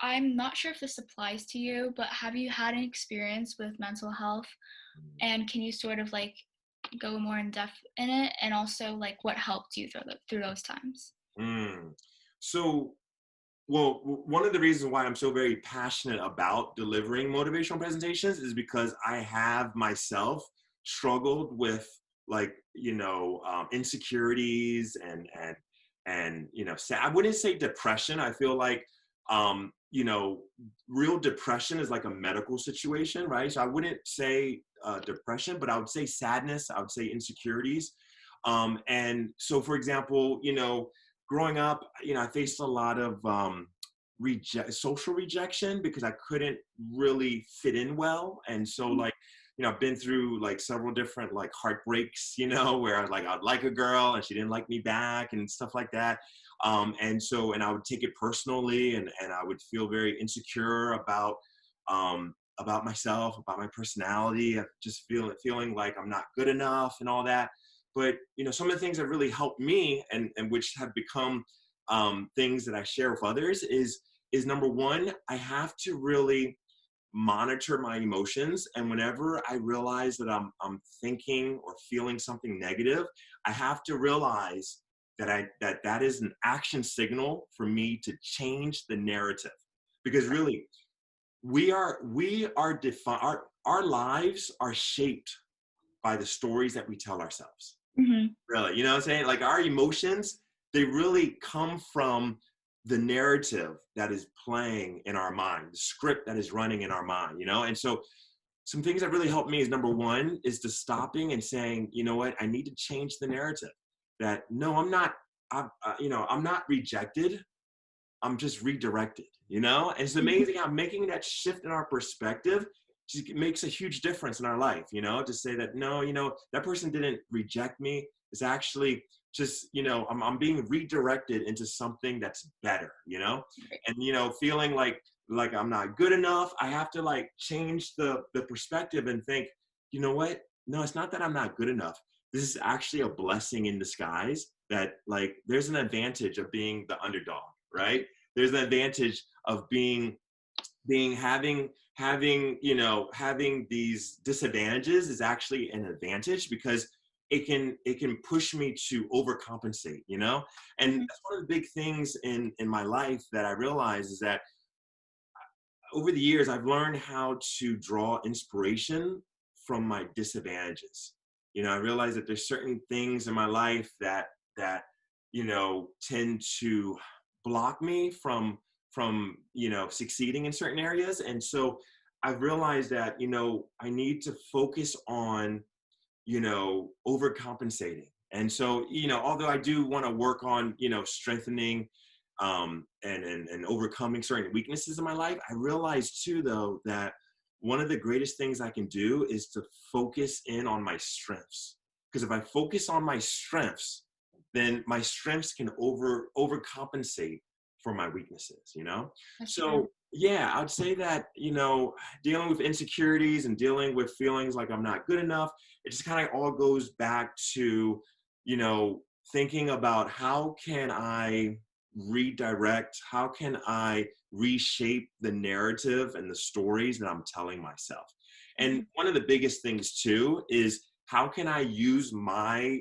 I'm not sure if this applies to you, but have you had an experience with mental health? And can you sort of like go more in depth in it? And also like what helped you through those times? Mm. So, well, one of the reasons why I'm so very passionate about delivering motivational presentations is because I have myself struggled with like, insecurities and I wouldn't say depression. I feel like, um, you know, real depression is like a medical situation, right? So I wouldn't say depression, but I would say sadness. I would say insecurities. And so, for example, growing up, I faced a lot of social rejection because I couldn't really fit in well. And so like, I've been through like several different like heartbreaks, where I'd like a girl and she didn't like me back and stuff like that. And I would take it personally and I would feel very insecure about myself, about my personality, just feeling like I'm not good enough and all that. But some of the things that really helped me and which have become things that I share with others is number one, I have to really monitor my emotions, and whenever I realize that I'm thinking or feeling something negative, I have to realize that is an action signal for me to change the narrative, because really we are defined, our lives are shaped by the stories that we tell ourselves. Hmm. Really, you know what I'm saying? Like our emotions, they really come from the narrative that is playing in our mind, the script that is running in our mind, And so some things that really helped me is number one is to stopping and saying, you know what, I need to change the narrative. That no, I'm not rejected. I'm just redirected, And it's amazing how making that shift in our perspective just makes a huge difference in our life, to say that, no, that person didn't reject me. It's actually just, I'm being redirected into something that's better, and, feeling like I'm not good enough. I have to like change the perspective and think, you know what? No, it's not that I'm not good enough. This is actually a blessing in disguise, that like there's an advantage of being the underdog, right? There's an advantage of being having these disadvantages is actually an advantage, because it can push me to overcompensate, and Hmm. that's one of the big things in my life that I realize is that over the years I've learned how to draw inspiration from my disadvantages. I realize that there's certain things in my life that tend to block me from succeeding in certain areas. And so I've realized that I need to focus on overcompensating. And so although I do want to work on strengthening and overcoming certain weaknesses in my life, I realize too though that one of the greatest things I can do is to focus in on my strengths. Because if I focus on my strengths, then my strengths can overcompensate for my weaknesses, That's true. So yeah, I'd say that, dealing with insecurities and dealing with feelings like I'm not good enough, it just kind of all goes back to, thinking about how can I redirect, how can I reshape the narrative and the stories that I'm telling myself. And Hmm. one of the biggest things too is how can I use my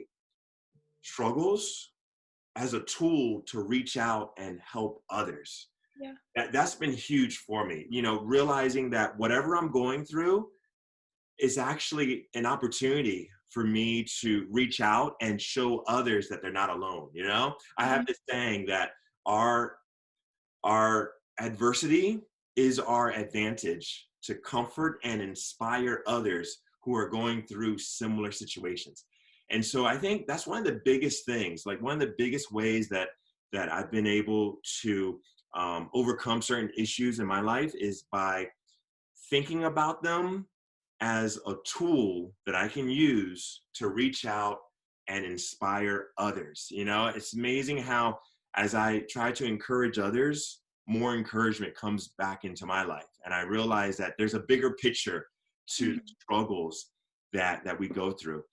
struggles as a tool to reach out and help others. Yeah. That's been huge for me, realizing that whatever I'm going through is actually an opportunity for me to reach out and show others that they're not alone. I have Hmm. this saying that our our adversity is our advantage to comfort and inspire others who are going through similar situations. And so I think that's one of the biggest things, like one of the biggest ways that I've been able to overcome certain issues in my life is by thinking about them as a tool that I can use to reach out and inspire others. It's amazing how, as I try to encourage others, more encouragement comes back into my life. And I realize that there's a bigger picture to the Hmm. struggles that we go through.